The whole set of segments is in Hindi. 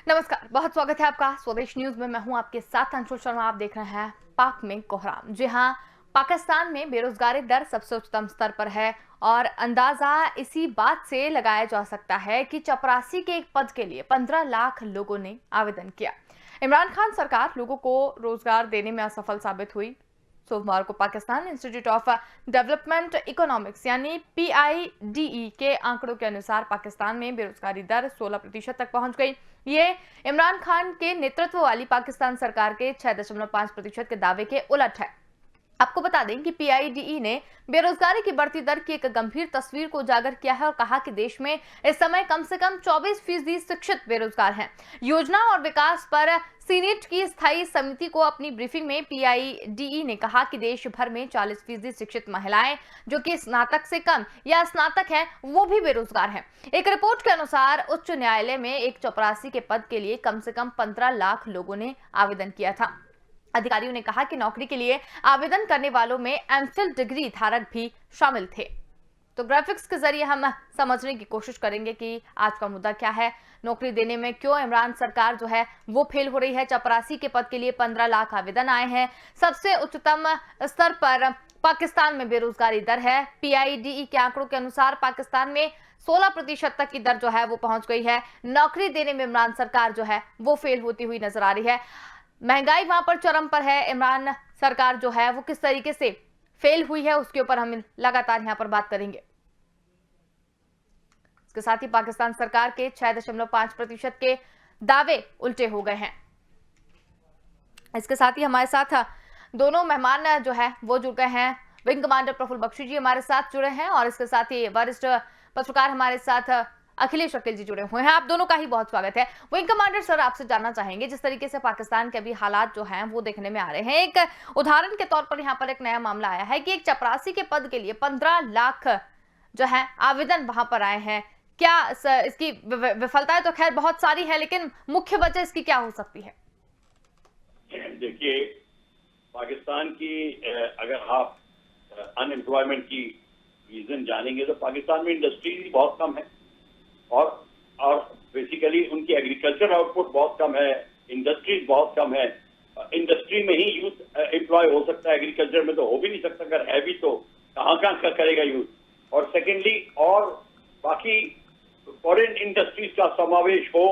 नमस्कार, बहुत स्वागत है आपका स्वदेश न्यूज में। मैं हूं आपके साथ अंशुल शर्मा। आप देख रहे हैं पाक में कोहराम। जी हां, पाकिस्तान में बेरोजगारी दर सबसे उच्चतम स्तर पर है और अंदाजा इसी बात से लगाया जा सकता है कि चपरासी के एक पद के लिए 15 लाख लोगों ने आवेदन किया। इमरान खान सरकार लोगों को रोजगार देने में असफल साबित हुई। सोमवार को Pakistan institute of development economics यानी PIDE के आंकड़ों के अनुसार पाकिस्तान में बेरोजगारी दर 16% तक पहुंच गई। ये इमरान खान के नेतृत्व वाली पाकिस्तान सरकार के 6.5% के दावे के उलट है। आपको बता दें कि PIDE ने बेरोजगारी की बढ़ती दर की एक गंभीर तस्वीर को उजागर किया है और कहा कि देश में इस समय कम से कम 24% शिक्षित बेरोजगार हैं। योजना और विकास पर सीनेट की स्थायी समिति को अपनी ब्रीफिंग में PIDE ने कहा कि देश भर में 40% शिक्षित महिलाएं जो कि स्नातक से कम या स्नातक हैं वो भी बेरोजगार हैं। एक रिपोर्ट के अनुसार उच्च न्यायालय में एक चपरासी के पद के लिए कम से कम 15 लाख लोगों ने आवेदन किया था। अधिकारियों ने कहा कि नौकरी के लिए आवेदन करने वालों में एमफिल डिग्री धारक भी शामिल थे। तो ग्राफिक्स के जरिए हम समझने की कोशिश करेंगे कि आज का मुद्दा क्या है, नौकरी देने में क्यों इमरान सरकार जो है वो फेल हो रही है। चपरासी के पद के लिए 15 लाख आवेदन आए हैं। सबसे उच्चतम स्तर पर पाकिस्तान में बेरोजगारी दर है। PIDE के आंकड़ों के अनुसार पाकिस्तान में 16% तक की दर जो है वो पहुंच गई है। नौकरी देने में इमरान सरकार जो है वो फेल होती हुई नजर आ रही है। महंगाई वहां पर चरम पर है। इमरान सरकार जो है वो किस तरीके से फेल हुई है उसके ऊपर हम लगातार यहां पर बात करेंगे। इसके साथ ही पाकिस्तान सरकार के 6.5% के दावे उल्टे हो गए हैं। इसके साथ ही हमारे साथ दोनों मेहमान जो है वो जुड़ गए हैं। विंग कमांडर प्रफुल्ल बख्शी जी हमारे साथ जुड़े हैं और इसके साथ ही वरिष्ठ पत्रकार हमारे साथ अखिलेश अकील जी जुड़े हुए हैं। आप दोनों का ही बहुत स्वागत है। विंग कमांडर सर, आपसे जानना चाहेंगे जिस तरीके से पाकिस्तान के अभी हालात जो हैं वो देखने में आ रहे हैं। एक उदाहरण के तौर पर यहाँ पर एक नया मामला आया है कि एक चपरासी के पद के लिए 15 लाख जो है आवेदन वहां पर आए हैं। क्या इसकी विफलताएं तो खैर बहुत सारी है, लेकिन मुख्य वजह इसकी क्या हो सकती है? देखिए, पाकिस्तान की अगर आप अनएम्प्लॉयमेंट की रीजन जानेंगे तो पाकिस्तान में इंडस्ट्री बहुत कम है और बेसिकली उनकी एग्रीकल्चर आउटपुट बहुत कम है, इंडस्ट्रीज बहुत कम है। इंडस्ट्री में ही यूथ एम्प्लॉय हो सकता है, एग्रीकल्चर में तो हो भी नहीं सकता। अगर है भी तो कहाँ करेगा यूथ। और सेकेंडली और बाकी फॉरेन इंडस्ट्रीज का समावेश हो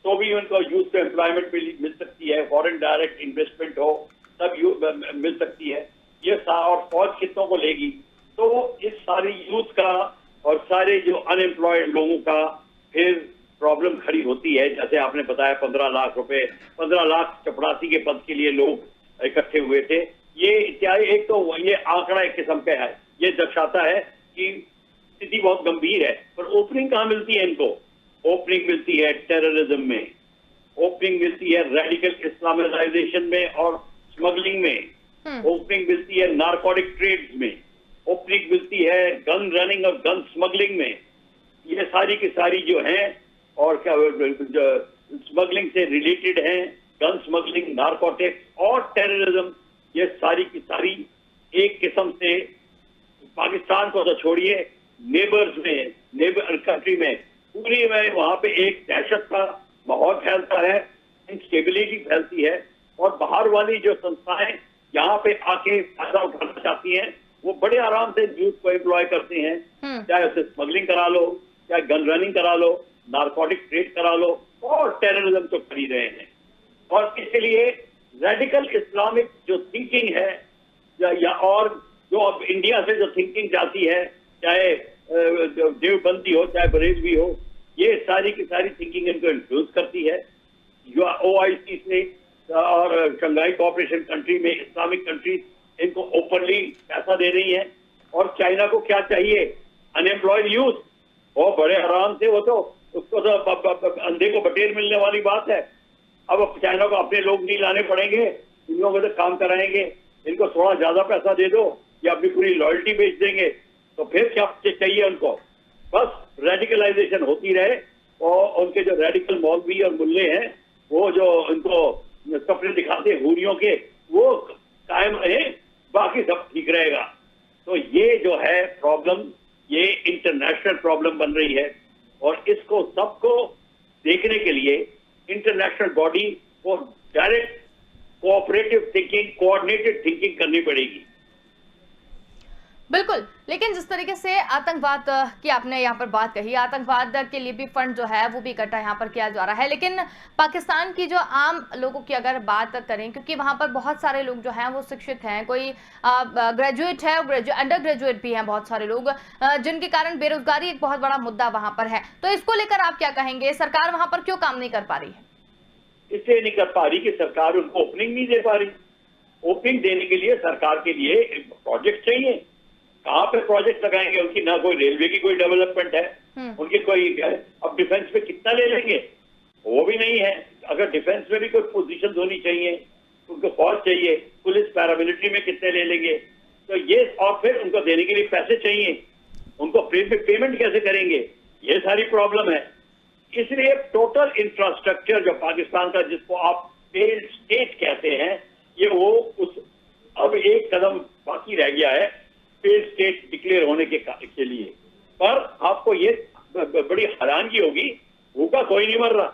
तो भी उनको यूथ को एम्प्लॉयमेंट मिल सकती है। फॉरेन डायरेक्ट इन्वेस्टमेंट हो तब मिल सकती है। ये और फौज कितनों को लेगी, तो इस सारी यूथ का और सारे जो अनएम्प्लॉयड लोगों का फिर प्रॉब्लम खड़ी होती है। जैसे आपने बताया 15 लाख रुपए, 15 लाख चपरासी के पद के लिए लोग इकट्ठे हुए थे। ये इत्यादि एक तो ये आंकड़ा एक किस्म का है, ये दर्शाता है कि स्थिति बहुत गंभीर है। पर ओपनिंग कहाँ मिलती है इनको? ओपनिंग मिलती है टेररिज्म में, ओपनिंग मिलती है रेडिकल इस्लामाइजेशन में और स्मगलिंग में, ओपनिंग मिलती है नारकोटिक ट्रेड्स में, ओपनिंग मिलती है गन रनिंग और गन स्मगलिंग में। ये सारी की सारी जो हैं और क्या स्मगलिंग से रिलेटेड हैं, गन स्मगलिंग, नारकोटिक्स और टेररिज्म, ये सारी की सारी एक किस्म से पाकिस्तान को तो छोड़िए, नेबर कंट्री में पूरी में वहां पे एक दहशत का माहौल फैलता है, इंस्टेबिलिटी फैलती है। और बाहर वाली जो संस्थाएं यहाँ पे आके फायदा उठाना चाहती हैं वो बड़े आराम से यूथ को एम्प्लॉय करते हैं। चाहे उसे स्मगलिंग करा लो, चाहे गन रनिंग करा लो, नारकोटिक ट्रेड करा लो और टेररिज्म तो कर ही रहे हैं। और इसलिए रेडिकल इस्लामिक जो थिंकिंग है या और जो अब इंडिया से जो थिंकिंग जाती है, चाहे देवबंदी हो चाहे बरेलवी हो, ये सारी की सारी थिंकिंग इनको इन्फ्लुएंस करती है। जो OIC से और शंघाई कोऑपरेशन कंट्री में इस्लामिक कंट्री इनको ओपनली पैसा दे रही है। और चाइना को क्या चाहिए? Unemployed youth. वो बड़े आराम से, वो तो उसको तो अंधे को बटेर मिलने वाली बात है। अब चाइना को अपने लोग नहीं लाने पड़ेंगे, इन लोगों को तो काम कराएंगे। इनको थोड़ा ज्यादा पैसा दे दो या अपनी पूरी लॉयल्टी बेच देंगे, तो फिर क्या चाहिए उनको? बस रेडिकलाइजेशन होती रहे और उनके जो रेडिकल मौलवी और मुल्ले हैं वो जो उनको सपने दिखाते हुरियों के, वो कायम रहे, बाकी सब ठीक रहेगा। तो ये जो है प्रॉब्लम, ये इंटरनेशनल प्रॉब्लम बन रही है और इसको सबको देखने के लिए इंटरनेशनल बॉडी को direct cooperative thinking, coordinated thinking करनी पड़ेगी। बिल्कुल, लेकिन जिस तरीके से आतंकवाद की आपने यहाँ पर बात कही, आतंकवाद के लिए भी फंड जो है वो भी इकट्ठा यहाँ पर किया जा रहा है, लेकिन पाकिस्तान की जो आम लोगों की अगर बात करें, क्योंकि वहाँ पर बहुत सारे लोग जो हैं वो शिक्षित हैं, कोई ग्रेजुएट है और अंडर ग्रेजुएट भी हैं बहुत सारे लोग, जिनके कारण बेरोजगारी एक बहुत बड़ा मुद्दा वहाँ पर है। तो इसको लेकर आप क्या कहेंगे, सरकार वहाँ पर क्यों काम नहीं कर पा रही है? इसलिए नहीं कर पा रही कि सरकार उनको ओपनिंग नहीं दे पा रही। ओपनिंग देने के लिए सरकार के लिए प्रोजेक्ट चाहिए। कहाँ पे प्रोजेक्ट लगाएंगे? उनकी ना कोई रेलवे की कोई डेवलपमेंट है, उनकी कोई, अब डिफेंस में कितना ले लेंगे वो भी नहीं है। अगर डिफेंस में भी कोई पोजीशन होनी चाहिए, उनको फौज चाहिए, पुलिस पैरामिलिट्री में कितने ले लेंगे, तो ये, और फिर उनको देने के लिए पैसे चाहिए, उनको पेमेंट कैसे करेंगे, ये सारी प्रॉब्लम है। इसलिए टोटल इंफ्रास्ट्रक्चर जो पाकिस्तान का, जिसको आप फेल्ड स्टेट कहते हैं, ये वो उस अब एक कदम बाकी रह गया है फेल्ड स्टेट डिक्लेयर होने के लिए। पर आपको ये बड़ी हैरानगी होगी, भूखा कोई नहीं मर रहा,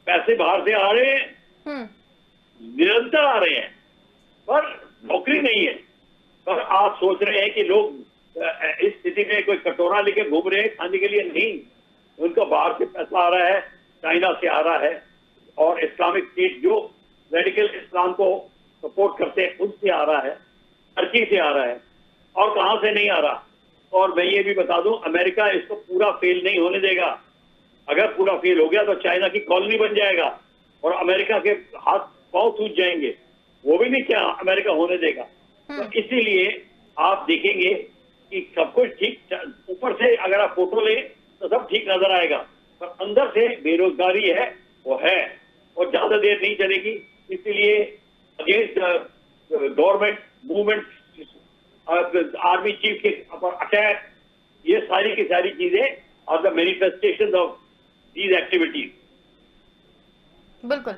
पैसे बाहर से आ रहे हैं, निरंतर आ रहे हैं, पर नौकरी नहीं है। पर आप सोच रहे हैं कि लोग इस स्थिति में कोई कटोरा लेके घूम रहे हैं खाने के लिए? नहीं, उनको बाहर से पैसा आ रहा है, चाइना से आ रहा है, और इस्लामिक स्टेट जो रेडिकल इस्लाम को सपोर्ट करते हैं उनसे आ रहा है, टर्की से आ रहा है, और कहां से नहीं आ रहा। और मैं ये भी बता दूं, अमेरिका इसको पूरा फेल नहीं होने देगा। अगर पूरा फेल हो गया तो चाइना की कॉलोनी बन जाएगा और अमेरिका के हाथ पांव टूट जाएंगे, वो भी नहीं क्या अमेरिका होने देगा। तो इसीलिए आप देखेंगे कि सब कुछ ठीक, ऊपर से अगर आप फोटो लें तो सब ठीक नजर आएगा, पर अंदर से बेरोजगारी है, वो है, और ज्यादा देर नहीं चलेगी। इसलिए against government movement, army chief के अटैक, ये सारी की सारी चीजें और the manifestation of these activities. बिल्कुल।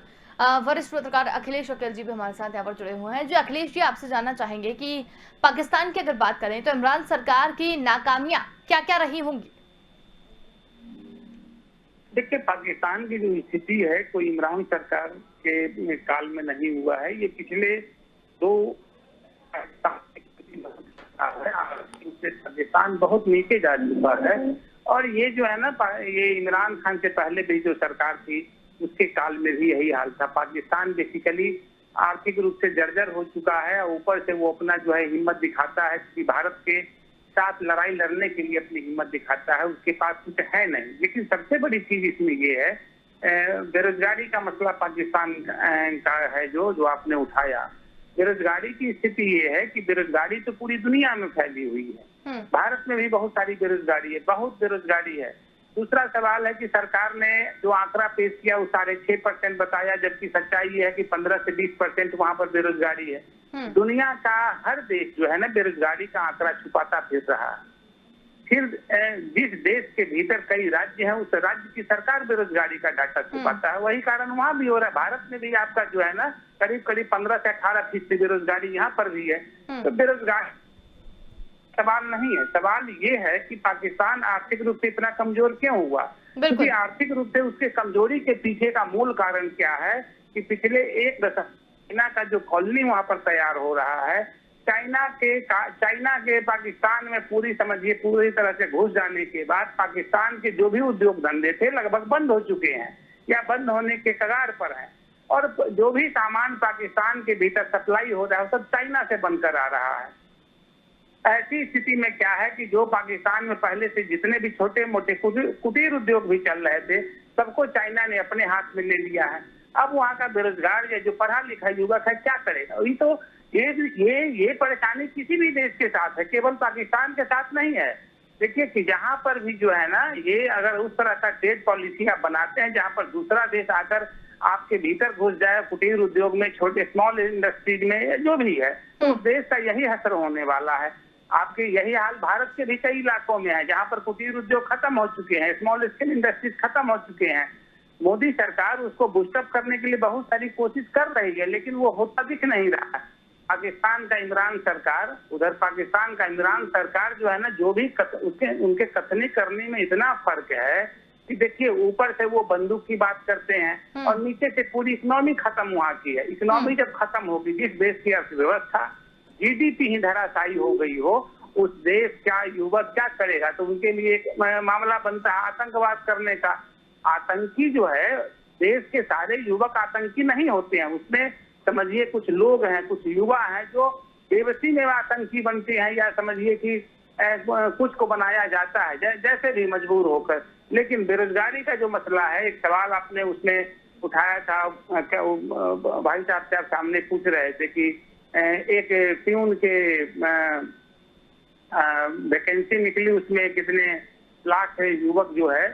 वरिष्ठ पत्रकार अखिलेश वकील जी भी हमारे साथ यहाँ पर जुड़े हुए हैं। जो अखिलेश जी, आपसे जानना चाहेंगे कि पाकिस्तान की अगर बात करें तो इमरान सरकार की नाकामियां क्या क्या रही होंगी? देखिए, पाकिस्तान की जो स्थिति है कोई इमरान सरकार के काल में नहीं हुआ है। ये पिछले दो पाकिस्तान बहुत नीचे जा चुका है, और ये जो है ना, ये इमरान खान से पहले भी जो सरकार थी उसके काल में भी यही हाल था। पाकिस्तान बेसिकली आर्थिक रूप से जर्जर हो चुका है, और ऊपर से वो अपना जो है हिम्मत दिखाता है कि भारत के साथ लड़ाई लड़ने के लिए अपनी हिम्मत दिखाता है, उसके पास कुछ है नहीं। लेकिन सबसे बड़ी चीज इसमें ये है, बेरोजगारी का मसला पाकिस्तान का है जो आपने उठाया। बेरोजगारी की स्थिति ये है कि बेरोजगारी तो पूरी दुनिया में फैली हुई है, भारत में भी बहुत सारी बेरोजगारी है, बहुत बेरोजगारी है। दूसरा सवाल है कि सरकार ने जो आंकड़ा पेश किया वो 6.5% बताया, जबकि सच्चाई ये है कि 15 से 20% वहां पर बेरोजगारी है। दुनिया का हर देश जो है ना बेरोजगारी का आंकड़ा छुपाता फिर रहा है। फिर जिस देश के भीतर कई राज्य हैं, उस राज्य की सरकार बेरोजगारी का डाटा छुपाता है, वही कारण वहां भी हो रहा है। भारत में भी आपका जो है ना करीब 15 से 18% बेरोजगारी यहाँ पर भी है। तो बेरोजगारी सवाल नहीं है, सवाल ये है कि पाकिस्तान आर्थिक रूप से इतना कमजोर क्यों हुआ? क्योंकि आर्थिक रूप से उसके कमजोरी के पीछे का मूल कारण क्या है कि पिछले एक दशक चाइना का जो कॉलोनी वहां पर तैयार हो रहा है, चाइना के पाकिस्तान में पूरी तरह से घुस जाने के बाद पाकिस्तान के जो भी उद्योग धंधे थे लगभग बंद हो चुके हैं या बंद होने के कगार पर हैं, और जो भी सामान पाकिस्तान के भीतर सप्लाई हो रहा है सब चाइना से बनकर आ रहा है। ऐसी स्थिति में क्या है कि जो पाकिस्तान में पहले से जितने भी छोटे मोटे कुटीर उद्योग भी चल रहे थे, सबको चाइना ने अपने हाथ में ले लिया है। अब वहाँ का बेरोजगार या जो पढ़ा लिखा युवक है क्या करेगा? अभी तो ये परेशानी किसी भी देश के साथ है, केवल पाकिस्तान के साथ नहीं है। देखिए कि जहाँ पर भी जो है ना, ये अगर उस तरह का ट्रेड पॉलिसी आप बनाते हैं जहाँ पर दूसरा देश आकर आपके भीतर घुस जाए, कुटीर उद्योग में, छोटे स्मॉल इंडस्ट्रीज में, जो भी है, तो उस देश का यही असर होने वाला है। आपके यही हाल भारत के भी कई इलाकों में है जहाँ पर कुटीर उद्योग खत्म हो चुके हैं, स्मॉल स्केल इंडस्ट्रीज खत्म हो चुके हैं। मोदी सरकार उसको बूस्टअप करने के लिए बहुत सारी कोशिश कर रही है, लेकिन वो होता दिख नहीं रहा है। पाकिस्तान का इमरान सरकार, उधर पाकिस्तान का इमरान सरकार जो है ना, जो भी उनके कथनी करने में इतना फर्क है कि देखिए ऊपर से वो बंदूक की बात करते हैं और नीचे से पूरी इकोनॉमी खत्म वहाँ की है। इकोनॉमी जब खत्म होगी, जिस देश की अर्थव्यवस्था जीडीपी ही धराशायी हो गई हो, उस देश का युवक क्या करेगा? तो उनके लिए एक मामला बनता है आतंकवाद करने का। आतंकी जो है, देश के सारे युवक आतंकी नहीं होते हैं, उसमें समझिए कुछ लोग हैं, कुछ युवा हैं जो बेबसी में आतंकी बनते हैं, या समझिए कि कुछ को बनाया जाता है जैसे भी मजबूर होकर। लेकिन बेरोजगारी का जो मसला है, एक सवाल आपने उसमें उठाया था, भाई साहब से आप सामने पूछ रहे थे कि एक प्यून के वैकेंसी निकली, उसमें कितने लाख युवक जो है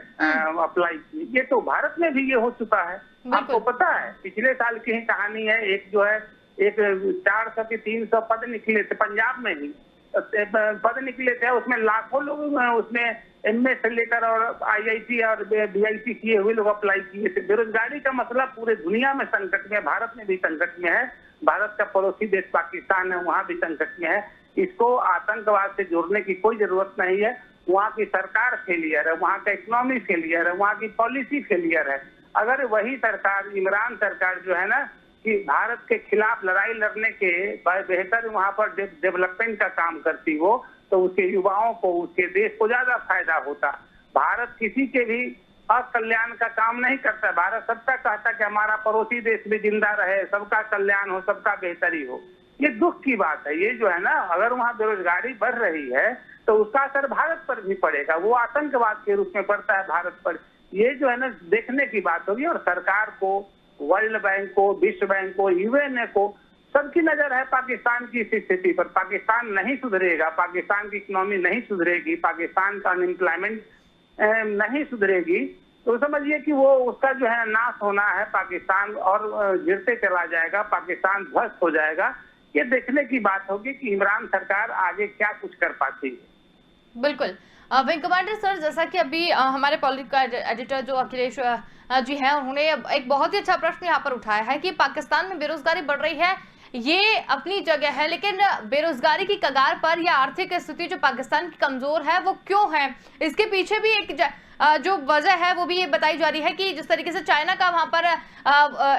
अप्लाई किए। ये तो भारत में भी ये हो चुका है। आपको पता है, पिछले साल की ही कहानी है, एक जो है एक 400 के 300 पद निकले थे पंजाब में ही, पद निकले थे, उसमें लाखों लोग उसमें एमए से लेकर और आईआईटी और बीआईटी किए हुए लोग अप्लाई किए थे। बेरोजगारी का मसला पूरे दुनिया में संकट में, भारत में भी संकट में है। भारत का पड़ोसी देश पाकिस्तान है, वहाँ भी संकट में है। इसको आतंकवाद से जोड़ने की कोई जरूरत नहीं है। वहाँ की सरकार फेलियर है, वहाँ का इकोनॉमी फेलियर है, वहाँ की पॉलिसी फेलियर है। अगर वही सरकार, इमरान सरकार जो है ना, कि भारत के खिलाफ लड़ाई लड़ने के बेहतर वहाँ पर डेवलपमेंट का काम करती हो, तो उसके युवाओं को, उसके देश को ज्यादा फायदा होता। भारत किसी के भी अकल्याण का काम नहीं करता। भारत सबका कहता कि हमारा पड़ोसी देश भी जिंदा रहे, सबका कल्याण हो, सबका बेहतरी हो। ये दुख की बात है। ये जो है ना, अगर वहाँ बेरोजगारी बढ़ रही है तो उसका असर भारत पर भी पड़ेगा, वो आतंकवाद के रूप में पड़ता है भारत पर। ये जो है ना, देखने की बात होगी। और सरकार को, वर्ल्ड बैंक को, विश्व बैंक को, यूएनए को, सबकी नजर है पाकिस्तान की स्थिति पर। पाकिस्तान नहीं सुधरेगा, पाकिस्तान की इकोनॉमी नहीं सुधरेगी, पाकिस्तान का अनएम्प्लॉयमेंट नहीं सुधरेगी, तो समझिए कि वो उसका जो है नाश होना है। पाकिस्तान और गिरते चला जाएगा, पाकिस्तान ध्वस्त हो जाएगा। ये देखने की बात होगी कि इमरान सरकार आगे क्या कुछ कर पाती है। बिल्कुल। विंग कमांडर सर, जैसा कि अभी हमारे पॉलिटिकल एडिटर जो अखिलेश जी हैं, उन्होंने एक बहुत ही अच्छा प्रश्न यहाँ पर उठाया है कि पाकिस्तान में बेरोजगारी बढ़ रही है, ये अपनी जगह है, लेकिन बेरोजगारी की कगार पर या आर्थिक स्थिति जो पाकिस्तान की कमजोर है वो क्यों है? इसके पीछे भी एक जो वजह है वो भी ये बताई जा रही है कि जिस तरीके से चाइना का वहां पर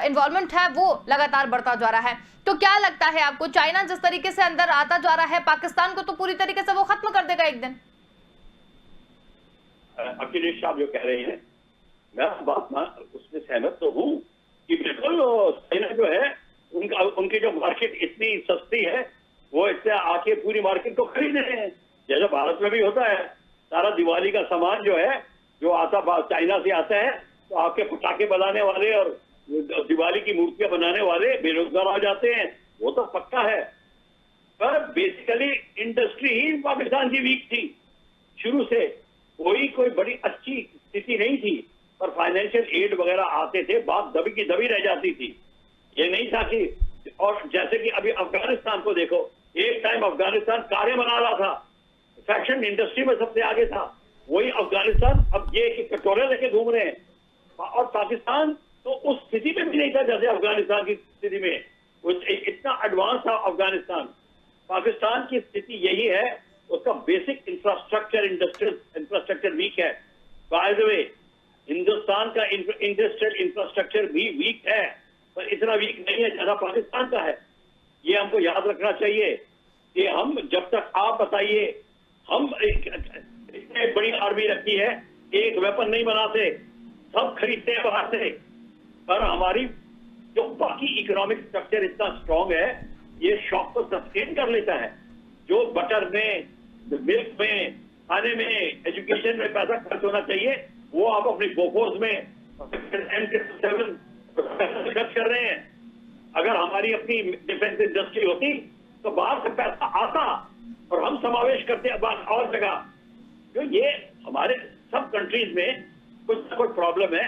इन्वॉल्वमेंट है वो लगातार बढ़ता जा रहा है। तो क्या लगता है आपको, चाइना जिस तरीके से अंदर आता जा रहा है, पाकिस्तान को तो पूरी तरीके से वो खत्म कर देगा एक दिन? अखिलेश साहब जो कह रहे हैं, मैं बात उसमें सहमत तो हूँ कि बिल्कुल चाइना जो है, उनकी जो मार्केट इतनी सस्ती है, वो इससे आके पूरी मार्केट को खरीद रहे हैं। जैसा भारत में भी होता है, सारा दिवाली का सामान जो है, जो आता चाइना से आता है, तो आपके पटाखे बनाने वाले और दिवाली की मूर्तियां बनाने वाले बेरोजगार आ जाते हैं, वो तो पक्का है। पर बेसिकली इंडस्ट्री ही पाकिस्तान की वीक थी शुरू से। कोई बड़ी अच्छी स्थिति नहीं थी, पर फाइनेंशियल एड वगैरह आते थे, बात दबी की दबी रह जाती थी। ये नहीं था कि, और जैसे कि अभी अफगानिस्तान को देखो, एक टाइम अफगानिस्तान कारें बना रहा था, फैशन इंडस्ट्री में सबसे आगे था, वही अफगानिस्तान अब ये कटोरे लेके घूम रहे हैं। और पाकिस्तान तो उस स्थिति में भी नहीं था जैसे अफगानिस्तान की स्थिति में, इतना एडवांस था अफगानिस्तान। पाकिस्तान की स्थिति यही है, उसका basic infrastructure, industrial infrastructure weak है। बाय द वे, हिंदुस्तान का इंडस्ट्रियल इंफ्रास्ट्रक्चर भी वीक है, पर इतना वीक नहीं है जैसा पाकिस्तान का है। ये हमको याद रखना चाहिए कि हम, जब तक आप बताइए, हम इतनी बड़ी आर्मी रखी है, एक वेपन नहीं बनाते, सब खरीदते हैं बाहर से, पर हमारी जो बाकी इकोनॉमिक स्ट्रक्चर इतना स्ट्रांग है, ये शॉक को सस्टेन कर लेता है। जो बटर में, मिल्क में, खाने में, एजुकेशन में पैसा खर्च होना चाहिए, वो आप अपनी बोफोर्स में M7 खर्च कर रहे हैं। अगर हमारी अपनी डिफेंस इंडस्ट्री होती तो बाहर से पैसा आता और हम समावेश करते और जगह। तो ये हमारे सब कंट्रीज में कुछ ना कुछ प्रॉब्लम है,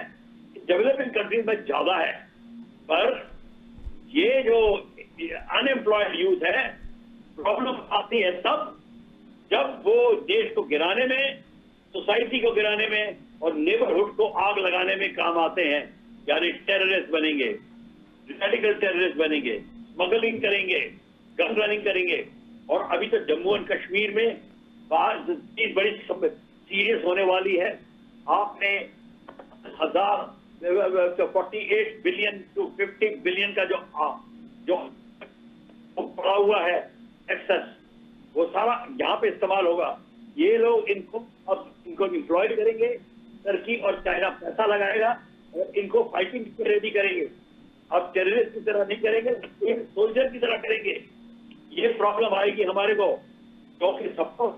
डेवलपिंग कंट्रीज में ज्यादा है, पर ये जो अनएम्प्लॉयड यूथ है, प्रॉब्लम आती है तब जब वो देश को गिराने में, सोसाइटी को गिराने में और नेबरहुड को आग लगाने में काम आते हैं। यानी टेररिस्ट बनेंगे, रेडिकल टेररिस्ट बनेंगे, स्मगलिंग करेंगे, गन रनिंग करेंगे। और अभी तो जम्मू एंड कश्मीर में चीज बड़ी सीरियस होने वाली है। आपने 48 बिलियन टू 50 बिलियन का जो पड़ा हुआ है एक्सेस, वो सारा यहाँ पे इस्तेमाल होगा। ये लोग इनको एम्प्लॉयड करेंगे, टर्की और चाइना पैसा लगाएगा और इनको फाइटिंग रेडी करेंगे। अब टेररिस्ट की तरह नहीं करेंगे, एक सोल्जर की तरह करेंगे। ये प्रॉब्लम आएगी हमारे को, क्योंकि सबको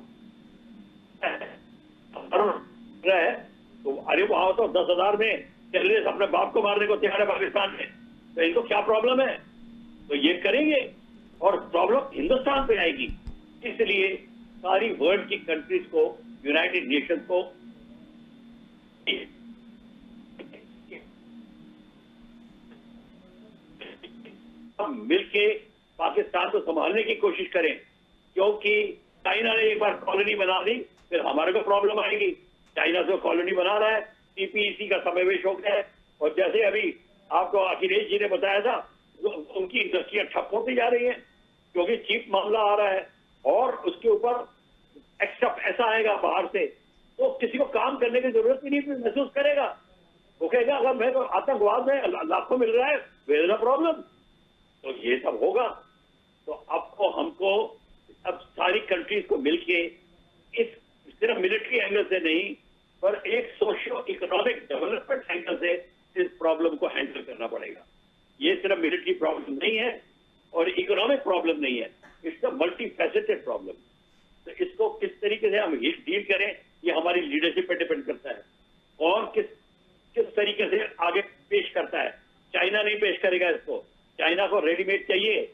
है तो अरे वहां तो 10,000 में टेररिस्ट अपने बाप को मारने को तैयार है पाकिस्तान में, तो इनको क्या प्रॉब्लम है? तो ये करेंगे और प्रॉब्लम हिंदुस्तान पे आएगी। इसलिए सारी वर्ल्ड की कंट्रीज को, यूनाइटेड नेशन को हम मिलके पाकिस्तान को संभालने की कोशिश करें, क्योंकि चाइना ने एक बार कॉलोनी बना दी, फिर हमारे को प्रॉब्लम आएगी। चाइना से कॉलोनी बना रहा है, टीपीईसी का समावेश हो गया है, और जैसे अभी आपको अखिलेश जी ने बताया था, उनकी इंडस्ट्रियां ठप होती जा रही हैं क्योंकि चीप मामला आ रहा है, और उसके ऊपर एक्स्ट्रा पैसा आएगा बाहर से, तो किसी को काम करने की जरूरत ही नहीं महसूस करेगा। वो कहेगा अगर मेरे को आतंकवाद में लाखों मिल रहा है, वेयर द प्रॉब्लम। तो ये सब होगा। तो आपको हमको अब सारी कंट्रीज को मिलके इस सिर्फ मिलिट्री एंगल से नहीं, पर एक सोशियो इकोनॉमिक डेवलपमेंट एंगल से इस प्रॉब्लम को हैंडल करना पड़ेगा। ये सिर्फ मिलिट्री प्रॉब्लम नहीं है और इकोनॉमिक प्रॉब्लम नहीं है, it's a multi faceted problem. तो इसको किस तरीके से हम डील करें, ये हमारी लीडरशिप पे डिपेंड करता है। और किस तरीके से आगे पेश करता है। चाइना नहीं पेश करेगा इसको, चाइना को रेडीमेड चाहिए,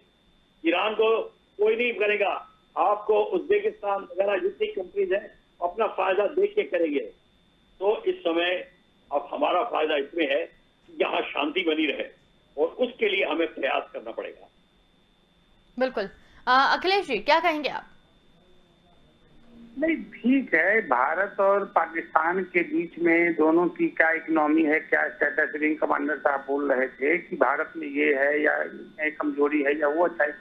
ईरान को कोई नहीं करेगा। आपको उज्बेकिस्तान वगैरह जितनी कंट्रीज हैं अपना फायदा देख के करेंगे। तो इस समय अब हमारा फायदा इसमें है कि यहाँ शांति बनी रहे, और उसके लिए हमें प्रयास करना पड़ेगा। बिल्कुल। अखिलेश जी क्या कहेंगे आप? नहीं, ठीक है, भारत और पाकिस्तान के बीच में दोनों की क्या इकोनॉमी है, क्या स्टेटस। विंग कमांडर साहब बोल रहे थे कि भारत में ये है या कमजोरी है या वो अच्छा है,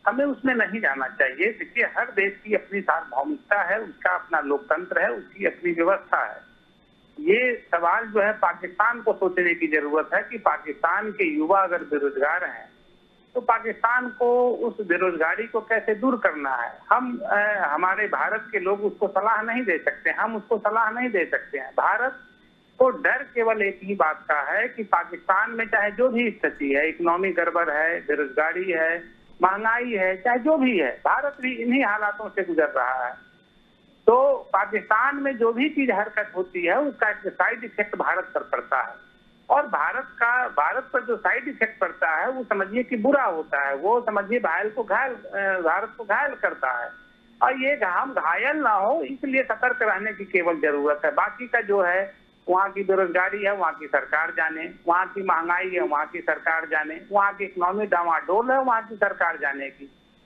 हमें उसमें नहीं जाना चाहिए। देखिए, हर देश की अपनी सार्वभौमिकता है, उसका अपना लोकतंत्र है, उसकी अपनी व्यवस्था है। ये सवाल जो है पाकिस्तान को सोचने की जरूरत है कि पाकिस्तान के युवा अगर बेरोजगार हैं तो पाकिस्तान को उस बेरोजगारी को कैसे दूर करना है। हमारे भारत के लोग उसको सलाह नहीं दे सकते, हम उसको सलाह नहीं दे सकते हैं। भारत को डर केवल एक ही बात का है कि पाकिस्तान में चाहे जो भी स्थिति है, इकोनॉमी गड़बड़ है, बेरोजगारी है, महंगाई है, चाहे जो भी है, भारत भी इन्हीं हालातों से गुजर रहा है। तो पाकिस्तान में जो भी चीज हरकत होती है उसका एक साइड इफेक्ट भारत पर पड़ता है, और भारत पर जो साइड इफेक्ट पड़ता है वो समझिए कि बुरा होता है, वो समझिए भारत को घायल करता है। और ये हम घायल ना हो इसलिए सतर्क रहने की केवल जरूरत है। बाकी का जो है, वहाँ की बेरोजगारी है, वहाँ की सरकार जाने, वहाँ की महंगाई है, वहाँ की सरकार जाने, वहाँ की इकोनॉमी डामाडोल है, वहाँ की सरकार जाने की।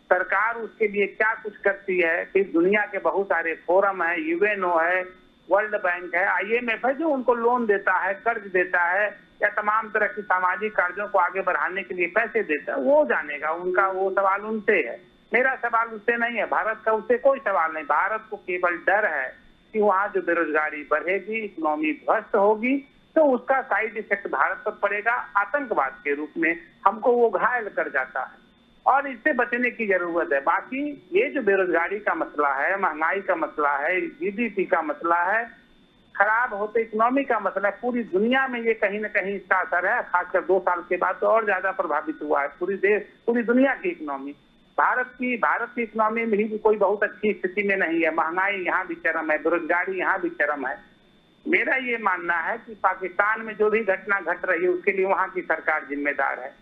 सरकार उसके लिए क्या कुछ करती है, फिर दुनिया के बहुत सारे फोरम है, यूएनओ है, वर्ल्ड बैंक है, IMF है, जो उनको लोन देता है, कर्ज देता है, या तमाम तरह की सामाजिक कार्यों को आगे बढ़ाने के लिए पैसे देता है, वो जानेगा, उनका वो सवाल उनसे है। मेरा सवाल उससे नहीं है, भारत का उससे कोई सवाल नहीं। भारत को केवल डर है कि वहाँ जो बेरोजगारी बढ़ेगी, इकोनॉमी ध्वस्त होगी, तो उसका साइड इफेक्ट भारत पर पड़ेगा आतंकवाद के रूप में, हमको वो घायल कर जाता है, और इससे बचने की जरूरत है। बाकी ये जो बेरोजगारी का मसला है, महंगाई का मसला है, GDP का मसला है, खराब होते इकोनॉमी का मसला है, पूरी दुनिया में ये कहीं न कहीं इसका असर है। खासकर 2 साल के बाद तो और ज्यादा प्रभावित हुआ है पूरी दुनिया की इकोनॉमी। भारत की इकोनॉमी में भी कोई बहुत अच्छी स्थिति में नहीं है, महंगाई यहाँ भी चरम है, बेरोजगारी यहाँ भी चरम है। मेरा ये मानना है कि पाकिस्तान में जो भी घटना घट रही है उसके लिए वहाँ की सरकार जिम्मेदार है,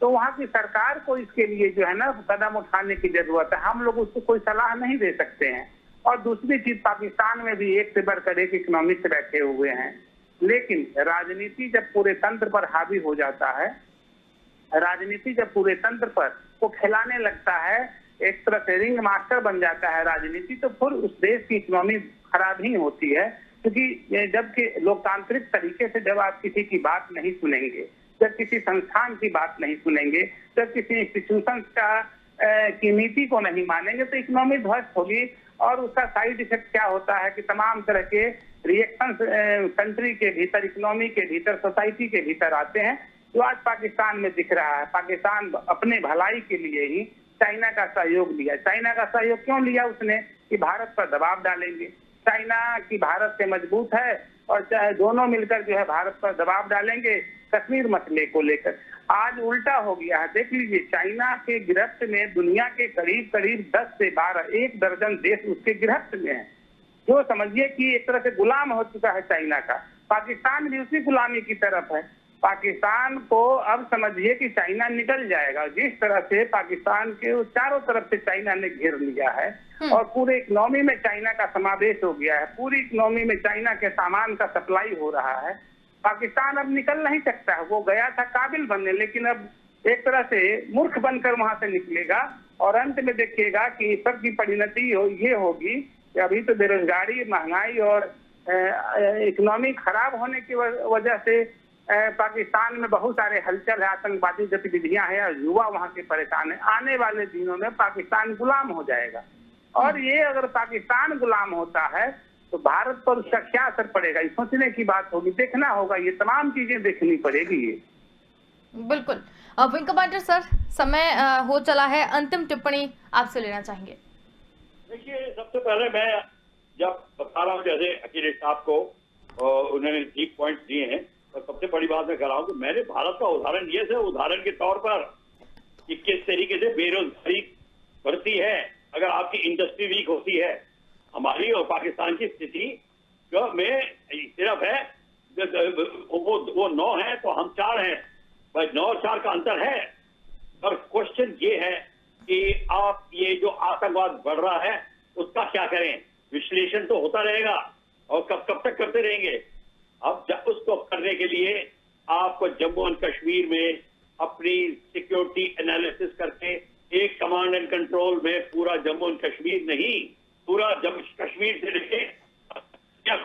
तो वहाँ की सरकार को इसके लिए जो है ना कदम उठाने की जरूरत है। हम लोग उसको कोई सलाह नहीं दे सकते हैं। और दूसरी चीज, पाकिस्तान में भी एक से बढ़कर एक इकोनॉमिस्ट बैठे हुए हैं, लेकिन राजनीति जब पूरे तंत्र पर हावी हो जाता है, राजनीति जब पूरे तंत्र पर वो खिलाने लगता है, एक तरह से रिंग मास्टर बन जाता है राजनीति, तो फिर उस देश की इकोनॉमी खराब ही होती है। क्योंकि जबकि लोकतांत्रिक तरीके से जब आप किसी की बात नहीं सुनेंगे, जब किसी संस्थान की बात नहीं सुनेंगे, जब किसी इंस्टीट्यूशन की नीति को नहीं मानेंगे, तो इकोनॉमी ध्वस्त होगी। और उसका साइड इफेक्ट क्या होता है कि तमाम तरह के रिएक्शन कंट्री के भीतर, इकोनॉमी के भीतर, सोसाइटी के भीतर आते हैं, जो आज पाकिस्तान में दिख रहा है। पाकिस्तान अपने भलाई के लिए ही चाइना का सहयोग लिया। चाइना का सहयोग क्यों लिया उसने? कि भारत पर दबाव डालेंगे। चाइना की भारत से मजबूत है और चाहे दोनों मिलकर जो है भारत पर दबाव डालेंगे कश्मीर मसले को लेकर। आज उल्टा हो गया है। देख लीजिए, चाइना के गिरफ्त में दुनिया के करीब करीब 10 से 12, 1 दर्जन देश उसके गिरफ्त में है। जो समझिए कि एक तरह से गुलाम हो चुका है चाइना का। पाकिस्तान भी उसी गुलामी की तरफ है। पाकिस्तान को अब समझिए कि चाइना निकल जाएगा। जिस तरह से पाकिस्तान के चारों तरफ से चाइना ने घेर लिया है और पूरे इकोनॉमी में चाइना का समावेश हो गया है। पूरी इकोनॉमी में चाइना के सामान का सप्लाई हो रहा है। पाकिस्तान अब निकल नहीं सकता है। वो गया था काबिल बनने, लेकिन अब एक तरह से मूर्ख बनकर वहां से निकलेगा और अंत में देखिएगा कि सबकी परिणति ये होगी कि अभी तो बेरोजगारी, महंगाई और इकोनॉमी खराब होने की वजह से पाकिस्तान में बहुत सारे हलचल है, आतंकवादी गतिविधियां हैं और युवा वहां के परेशान है। आने वाले दिनों में पाकिस्तान गुलाम हो जाएगा और ये अगर पाकिस्तान गुलाम होता है तो भारत पर उसका क्या असर पड़ेगा, ये सोचने की बात होगी, देखना होगा। ये तमाम चीजें देखनी पड़ेगी। ये बिल्कुल। विंग कमांडर सर, समय हो चला है, अंतिम टिप्पणी आपसे लेना चाहेंगे। देखिए, सबसे पहले मैं जब बता रहा हूँ, जैसे अखिलेश साहब को उन्होंने ठीक पॉइंट दिए हैं, तो सबसे बड़ी बात मैं कर रहा हूँ कि मैंने भारत का उदाहरण दिया है, उदाहरण के तौर पर कि किस तरीके से बेरोजगारी बढ़ती है अगर आपकी इंडस्ट्री वीक होती है। हमारी और पाकिस्तान की स्थिति जो में सिर्फ है वो 9 है तो हम 4 हैं, भाई 9 और 4 का अंतर है। और क्वेश्चन ये है कि आप ये जो आतंकवाद बढ़ रहा है उसका क्या करें? विश्लेषण तो होता रहेगा और कब तक करते रहेंगे। अब जब उसको करने के लिए आपको जम्मू एंड कश्मीर में अपनी सिक्योरिटी एनालिसिस करके एक कमांड एंड कंट्रोल में पूरा जम्मू एंड कश्मीर नहीं, पूरा जम्मू कश्मीर से लेके क्या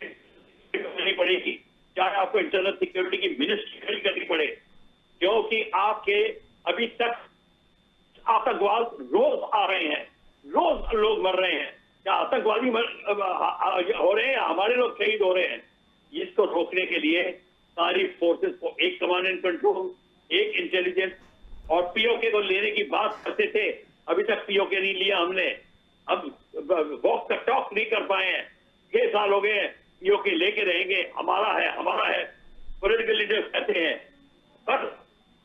करनी पड़ेगी, चाहे आपको इंटरनल सिक्योरिटी की मिनिस्ट्री खड़ी करनी पड़े, क्योंकि आपके अभी तक आतंकवाद रोज आ रहे हैं, रोज लोग मर रहे हैं। क्या आतंकवादी हो रहे हैं, हमारे लोग शहीद हो रहे हैं। इसको रोकने के लिए सारी फोर्सेस को एक कमांड एंड कंट्रोल, एक इंटेलिजेंस और पीओके को लेने की बात करते थे, अभी तक पीओके नहीं लिया हमने। अब वॉक द टॉक नहीं कर पाए हैं। 6 साल हो गए पीओके लेके रहेंगे, हमारा है पॉलिटिकल लीडर्स कहते हैं, पर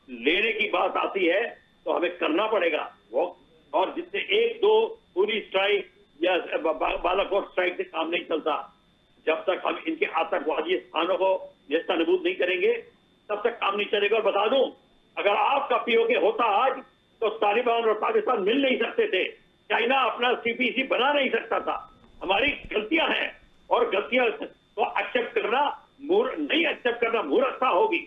लेने की बात आती है तो हमें करना पड़ेगा वॉक। और जिससे 1-2 पूरी स्ट्राइक या बालाकोट स्ट्राइक से काम नहीं चलता। जब तक हम इनके आतंकवादी स्थानों को नेस्तनाबूद नहीं करेंगे तब तक काम नहीं चलेगा। और बता दूं, अगर आपका पीओके होता आज तो तालिबान और पाकिस्तान मिल नहीं सकते थे, चाइना अपना सीपीसी बना नहीं सकता था। हमारी गलतियां हैं और गलतियां को एक्सेप्ट करना नहीं एक्सेप्ट करना मूर्खता होगी।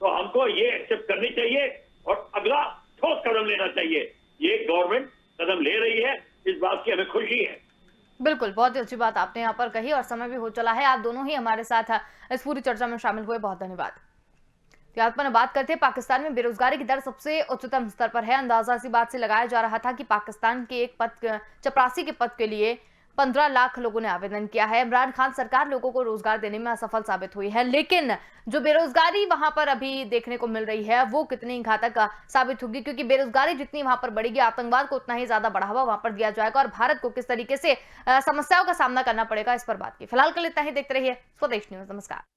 तो हमको ये एक्सेप्ट करनी चाहिए और अगला ठोस कदम लेना चाहिए। ये गवर्नमेंट कदम ले रही है, इस बात की हमें खुशी है। बिल्कुल, बहुत ही अच्छी बात आपने यहाँ पर कही और समय भी हो चला है। आप दोनों ही हमारे साथ इस पूरी चर्चा में शामिल हुए, बहुत धन्यवाद। तो आज पर बात करते हैं, पाकिस्तान में बेरोजगारी की दर सबसे उच्चतम स्तर पर है। अंदाजा इसी बात से लगाया जा रहा था कि पाकिस्तान के एक पद, चपरासी के पद के लिए 15 लाख लोगों ने आवेदन किया है। इमरान खान सरकार लोगों को रोजगार देने में असफल साबित हुई है, लेकिन जो बेरोजगारी वहां पर अभी देखने को मिल रही है वो कितनी घातक साबित होगी, क्योंकि बेरोजगारी जितनी वहां पर बढ़ेगी, आतंकवाद को उतना ही ज्यादा बढ़ावा वहां पर दिया जाएगा और भारत को किस तरीके से समस्याओं का सामना करना पड़ेगा, इस पर बात की। फिलहाल के लिए इतना ही। देखते रहिए स्वदेश न्यूज। नमस्कार।